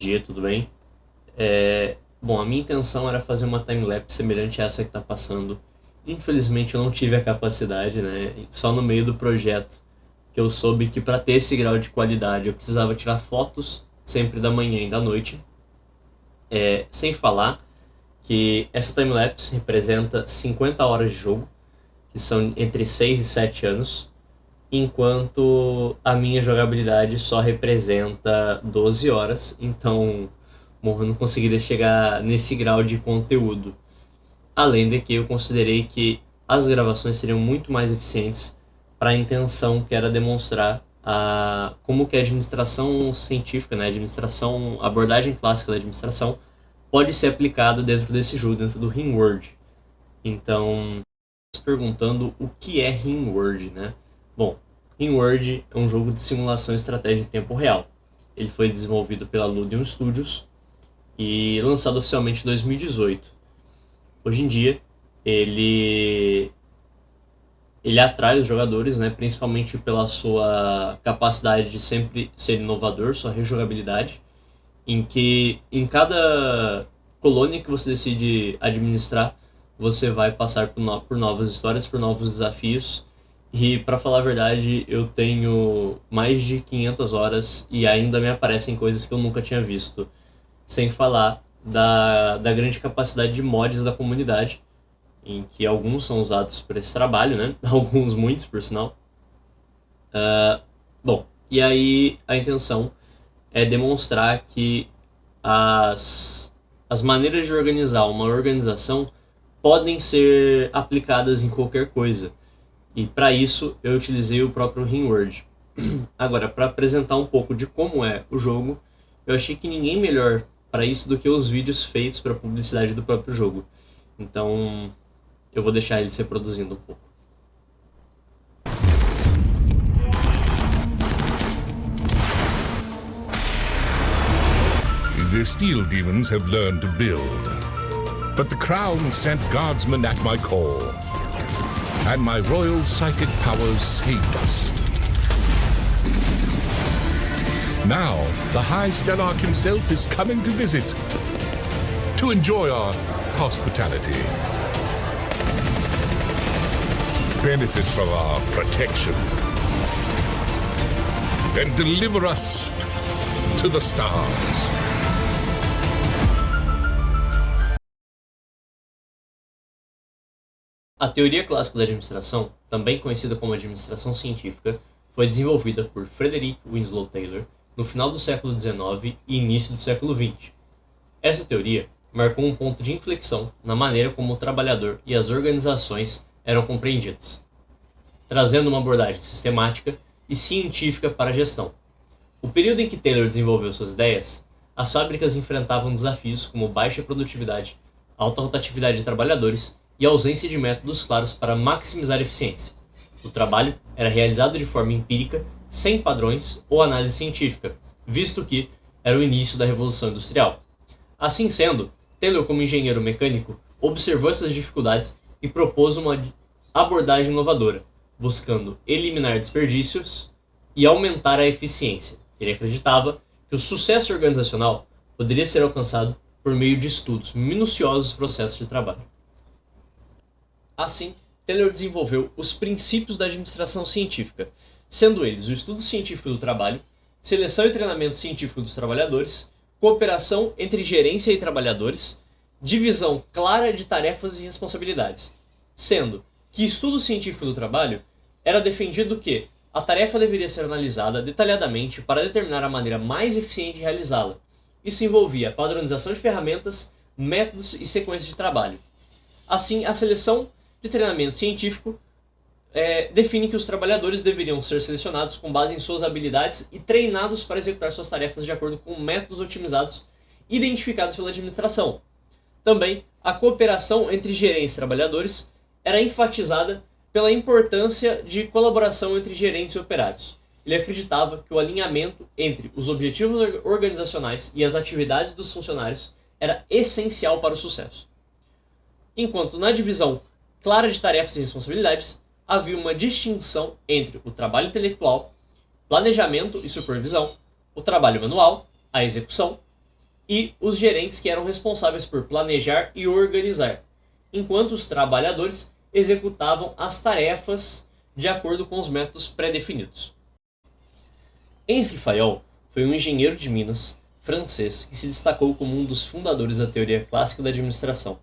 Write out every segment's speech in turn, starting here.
Dia, tudo bem? Bom, a minha intenção era fazer uma timelapse semelhante a essa que está passando. Infelizmente eu não tive a capacidade, né? Só no meio do projeto que eu soube que para ter esse grau de qualidade eu precisava tirar fotos sempre da manhã e da noite. Sem falar que essa timelapse representa 50 horas de jogo, que são entre 6 e 7 anos, enquanto a minha jogabilidade só representa 12 horas, então, bom, eu não conseguiria chegar nesse grau de conteúdo. Além de que eu considerei que as gravações seriam muito mais eficientes para a intenção que era demonstrar como que a administração científica, né, a abordagem clássica da administração, pode ser aplicada dentro desse jogo, dentro do RimWorld. Então, se perguntando o que é RimWorld, né? Bom, RimWorld é um jogo de simulação e estratégia em tempo real. Ele foi desenvolvido pela Ludion Studios e lançado oficialmente em 2018. Hoje em dia, ele atrai os jogadores, né, principalmente pela sua capacidade de sempre ser inovador, sua rejogabilidade, em que em cada colônia que você decide administrar, você vai passar por novas histórias, por novos desafios. E, para falar a verdade, eu tenho mais de 500 horas e ainda me aparecem coisas que eu nunca tinha visto. Sem falar da grande capacidade de mods da comunidade, em que alguns são usados por esse trabalho, né? Alguns, muitos, por sinal. Bom, e aí a intenção é demonstrar que as maneiras de organizar uma organização podem ser aplicadas em qualquer coisa. E para isso eu utilizei o próprio RimWorld. Agora, para apresentar um pouco de como é o jogo, eu achei que ninguém melhor para isso do que os vídeos feitos para publicidade do próprio jogo. Então, eu vou deixar ele se reproduzindo um pouco. The steel demons have learned to build, but the crown sent guardsmen at my call, and my royal psychic powers saved us. Now, the High Stellarch himself is coming to visit, to enjoy our hospitality, benefit from our protection, and deliver us to the stars. A teoria clássica da administração, também conhecida como administração científica, foi desenvolvida por Frederick Winslow Taylor no final do século XIX e início do século XX. Essa teoria marcou um ponto de inflexão na maneira como o trabalhador e as organizações eram compreendidas, trazendo uma abordagem sistemática e científica para a gestão. O período em que Taylor desenvolveu suas ideias, as fábricas enfrentavam desafios como baixa produtividade, alta rotatividade de trabalhadores e ausência de métodos claros para maximizar a eficiência. O trabalho era realizado de forma empírica, sem padrões ou análise científica, visto que era o início da Revolução Industrial. Assim sendo, Taylor, como engenheiro mecânico, observou essas dificuldades e propôs uma abordagem inovadora, buscando eliminar desperdícios e aumentar a eficiência. Ele acreditava que o sucesso organizacional poderia ser alcançado por meio de estudos minuciosos dos processos de trabalho. Assim, Taylor desenvolveu os princípios da administração científica, sendo eles o estudo científico do trabalho, seleção e treinamento científico dos trabalhadores, cooperação entre gerência e trabalhadores, divisão clara de tarefas e responsabilidades, sendo que estudo científico do trabalho era defendido que a tarefa deveria ser analisada detalhadamente para determinar a maneira mais eficiente de realizá-la. Isso envolvia padronização de ferramentas, métodos e sequências de trabalho. Assim, a seleção de treinamento científico define que os trabalhadores deveriam ser selecionados com base em suas habilidades e treinados para executar suas tarefas de acordo com métodos otimizados identificados pela administração. Também, a cooperação entre gerentes e trabalhadores era enfatizada pela importância de colaboração entre gerentes e operários. Ele acreditava que o alinhamento entre os objetivos organizacionais e as atividades dos funcionários era essencial para o sucesso. Enquanto na divisão clara de tarefas e responsabilidades, havia uma distinção entre o trabalho intelectual, planejamento e supervisão, o trabalho manual, a execução, e os gerentes que eram responsáveis por planejar e organizar, enquanto os trabalhadores executavam as tarefas de acordo com os métodos pré-definidos. Henri Fayol foi um engenheiro de Minas, francês, que se destacou como um dos fundadores da teoria clássica da administração.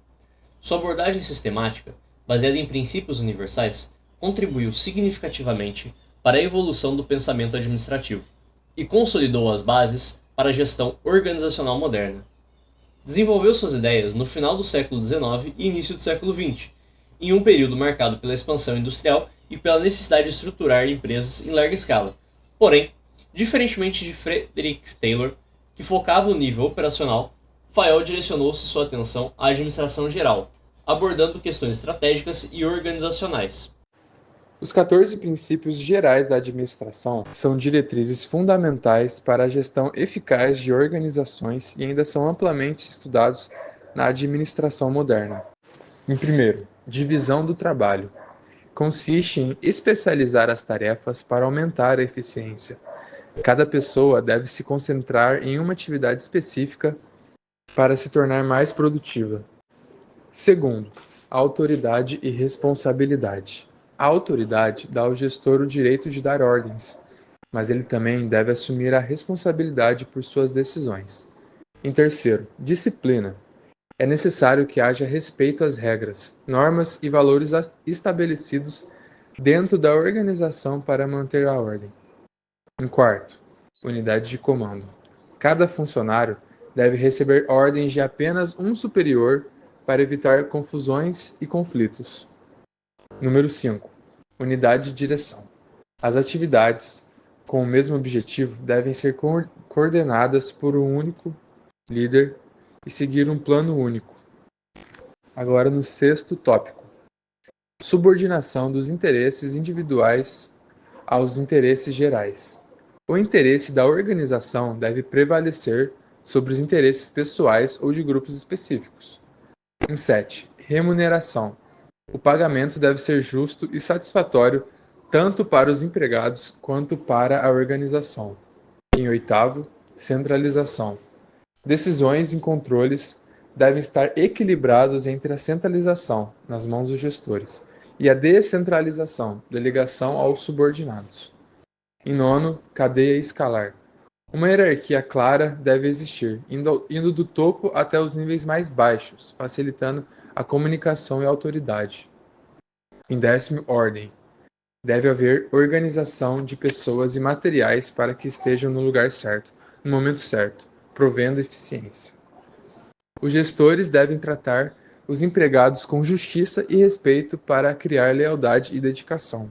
Sua abordagem sistemática, baseada em princípios universais, contribuiu significativamente para a evolução do pensamento administrativo e consolidou as bases para a gestão organizacional moderna. Desenvolveu suas ideias no final do século XIX e início do século XX, em um período marcado pela expansão industrial e pela necessidade de estruturar empresas em larga escala. Porém, diferentemente de Frederick Taylor, que focava no nível operacional, Fayol direcionou-se sua atenção à administração geral, abordando questões estratégicas e organizacionais. Os 14 princípios gerais da administração são diretrizes fundamentais para a gestão eficaz de organizações e ainda são amplamente estudados na administração moderna. Em primeiro, divisão do trabalho. Consiste em especializar as tarefas para aumentar a eficiência. Cada pessoa deve se concentrar em uma atividade específica para se tornar mais produtiva. Segundo, autoridade e responsabilidade. A autoridade dá ao gestor o direito de dar ordens, mas ele também deve assumir a responsabilidade por suas decisões. Em terceiro, disciplina. É necessário que haja respeito às regras, normas e valores estabelecidos dentro da organização para manter a ordem. Em quarto, unidade de comando. Cada funcionário deve receber ordens de apenas um superior para evitar confusões e conflitos. Número 5. Unidade de direção. As atividades com o mesmo objetivo devem ser coordenadas por um único líder e seguir um plano único. Agora no sexto tópico. Subordinação dos interesses individuais aos interesses gerais. O interesse da organização deve prevalecer sobre os interesses pessoais ou de grupos específicos. Em 7. Remuneração. O pagamento deve ser justo e satisfatório tanto para os empregados quanto para a organização. Em 8º, centralização. Decisões e controles devem estar equilibrados entre a centralização, nas mãos dos gestores, e a descentralização, delegação aos subordinados. Em 9º, cadeia escalar. Uma hierarquia clara deve existir, indo do topo até os níveis mais baixos, facilitando a comunicação e a autoridade. Em 10º, ordem. Deve haver organização de pessoas e materiais para que estejam no lugar certo, no momento certo, provendo eficiência. Os gestores devem tratar os empregados com justiça e respeito para criar lealdade e dedicação.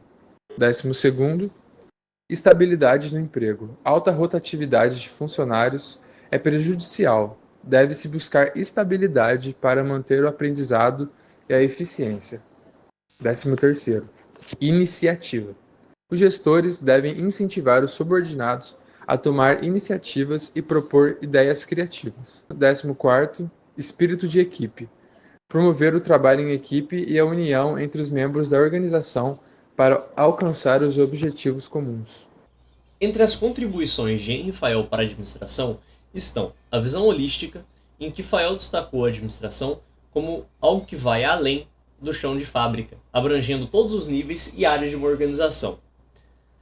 12º, estabilidade no emprego. Alta rotatividade de funcionários é prejudicial. Deve-se buscar estabilidade para manter o aprendizado e a eficiência. 13º, iniciativa. Os gestores devem incentivar os subordinados a tomar iniciativas e propor ideias criativas. 14º, espírito de equipe. Promover o trabalho em equipe e a união entre os membros da organização para alcançar os objetivos comuns. Entre as contribuições de Henri Fayol para a administração estão a visão holística, em que Fayol destacou a administração como algo que vai além do chão de fábrica, abrangendo todos os níveis e áreas de uma organização.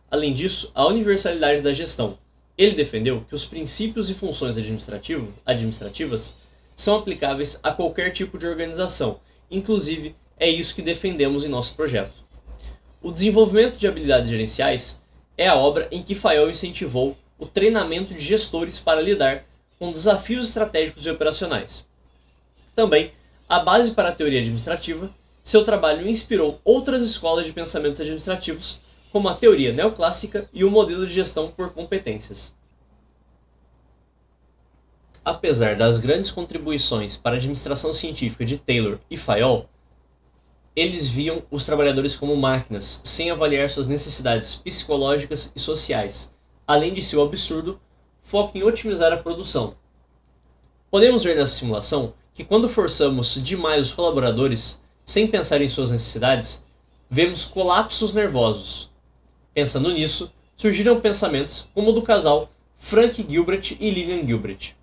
Além disso, a universalidade da gestão. Ele defendeu que os princípios e funções administrativas são aplicáveis a qualquer tipo de organização, inclusive é isso que defendemos em nosso projeto. O desenvolvimento de habilidades gerenciais é a obra em que Fayol incentivou o treinamento de gestores para lidar com desafios estratégicos e operacionais. Também, a base para a teoria administrativa, seu trabalho inspirou outras escolas de pensamentos administrativos, como a teoria neoclássica e o modelo de gestão por competências. Apesar das grandes contribuições para a administração científica de Taylor e Fayol, eles viam os trabalhadores como máquinas, sem avaliar suas necessidades psicológicas e sociais, além de seu absurdo foco em otimizar a produção. Podemos ver nessa simulação que quando forçamos demais os colaboradores, sem pensar em suas necessidades, vemos colapsos nervosos. Pensando nisso, surgiram pensamentos como o do casal Frank Gilbreth e Lillian Gilbreth.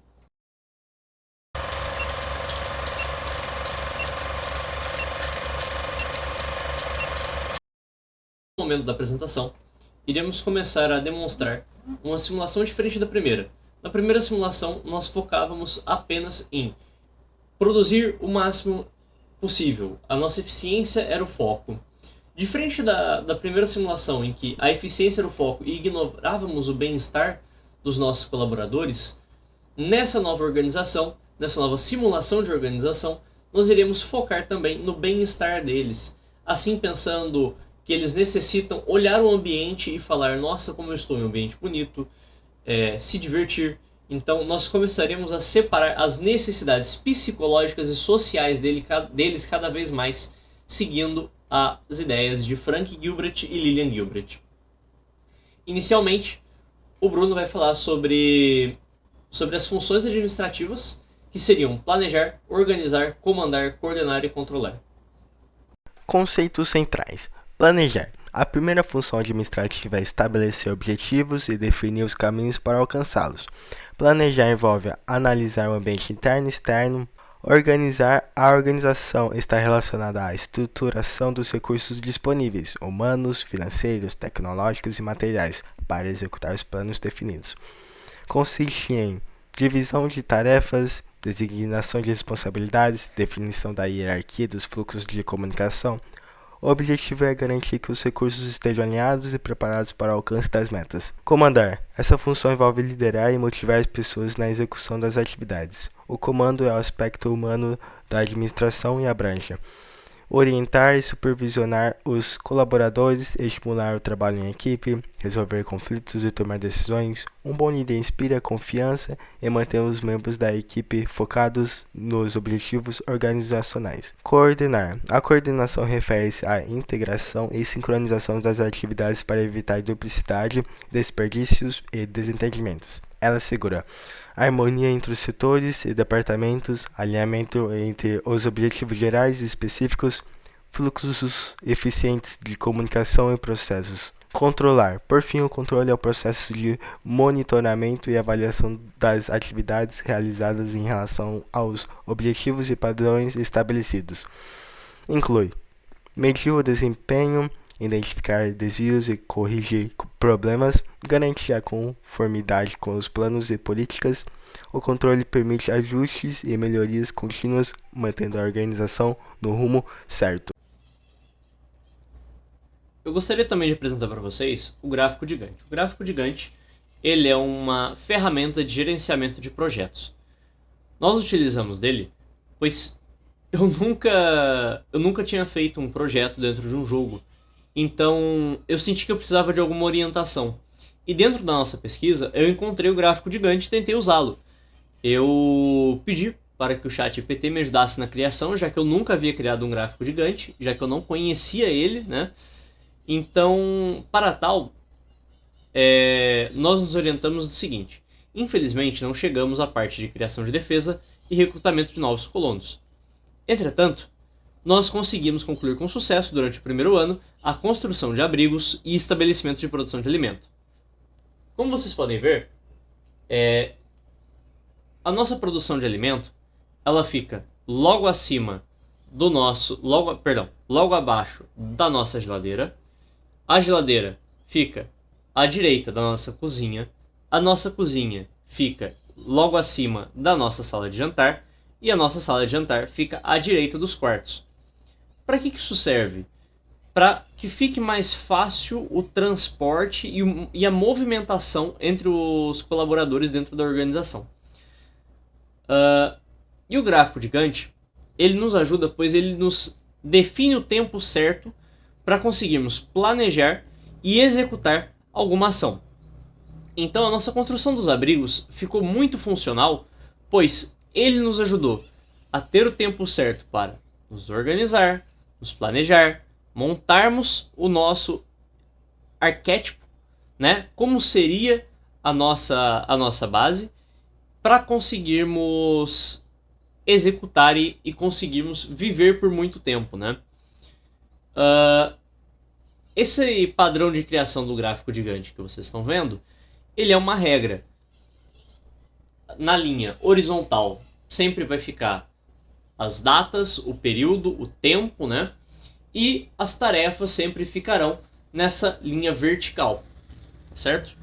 momento da apresentação, iremos começar a demonstrar uma simulação diferente da primeira. Na primeira simulação, nós focávamos apenas em produzir o máximo possível. A nossa eficiência era o foco. Diferente da primeira simulação, em que a eficiência era o foco e ignorávamos o bem-estar dos nossos colaboradores, nessa nova organização, nessa nova simulação de organização, nós iremos focar também no bem-estar deles. Assim, pensando que eles necessitam olhar o ambiente e falar: nossa, como eu estou em um ambiente bonito, se divertir. Então, nós começaremos a separar as necessidades psicológicas e sociais deles cada vez mais, seguindo as ideias de Frank Gilbreth e Lillian Gilbreth. Inicialmente, o Bruno vai falar sobre as funções administrativas, que seriam planejar, organizar, comandar, coordenar e controlar. Conceitos centrais. Planejar. A primeira função administrativa é estabelecer objetivos e definir os caminhos para alcançá-los. Planejar envolve analisar o ambiente interno e externo. Organizar. A organização está relacionada à estruturação dos recursos disponíveis, humanos, financeiros, tecnológicos e materiais, para executar os planos definidos. Consiste em divisão de tarefas, designação de responsabilidades, definição da hierarquia dos fluxos de comunicação. O objetivo é garantir que os recursos estejam alinhados e preparados para o alcance das metas. Comandar. Essa função envolve liderar e motivar as pessoas na execução das atividades. O comando é o aspecto humano da administração e abrange orientar e supervisionar os colaboradores, estimular o trabalho em equipe, resolver conflitos e tomar decisões. Um bom líder inspira confiança e mantém os membros da equipe focados nos objetivos organizacionais. Coordenar. A coordenação refere-se à integração e sincronização das atividades para evitar duplicidade, desperdícios e desentendimentos. Ela assegura harmonia entre os setores e departamentos, alinhamento entre os objetivos gerais e específicos, fluxos eficientes de comunicação e processos. Controlar. Por fim, o controle é o processo de monitoramento e avaliação das atividades realizadas em relação aos objetivos e padrões estabelecidos. Inclui medir o desempenho, identificar desvios e corrigir problemas, garantir a conformidade com os planos e políticas. O controle permite ajustes e melhorias contínuas, mantendo a organização no rumo certo. Eu gostaria também de apresentar para vocês o gráfico de Gantt. O gráfico de Gantt, ele é uma ferramenta de gerenciamento de projetos. Nós utilizamos dele, pois eu nunca tinha feito um projeto dentro de um jogo. Então, eu senti que eu precisava de alguma orientação. E dentro da nossa pesquisa, eu encontrei o gráfico de Gantt e tentei usá-lo. Eu pedi para que o ChatGPT me ajudasse na criação, já que eu nunca havia criado um gráfico de Gantt, já que eu não conhecia ele, né? Então, para tal, nós nos orientamos do seguinte: infelizmente, não chegamos à parte de criação de defesa e recrutamento de novos colonos. Entretanto, nós conseguimos concluir com sucesso, durante o primeiro ano, a construção de abrigos e estabelecimentos de produção de alimento. Como vocês podem ver, a nossa produção de alimento, ela fica logo acima do logo abaixo da nossa geladeira. A geladeira fica à direita da nossa cozinha. A nossa cozinha fica logo acima da nossa sala de jantar. E a nossa sala de jantar fica à direita dos quartos. Para que isso serve? Para que fique mais fácil o transporte e a movimentação entre os colaboradores dentro da organização. E o gráfico de Gantt, ele nos ajuda, pois ele nos define o tempo certo para conseguirmos planejar e executar alguma ação. Então a nossa construção dos abrigos ficou muito funcional, pois ele nos ajudou a ter o tempo certo para nos organizar, nos planejar, montarmos o nosso arquétipo, né? Como seria a nossa base, para conseguirmos executar e conseguirmos viver por muito tempo, né? Esse padrão de criação do gráfico de Gantt que vocês estão vendo, ele é uma regra. Na linha horizontal sempre vai ficar as datas, o período, o tempo, né? E as tarefas sempre ficarão nessa linha vertical, certo?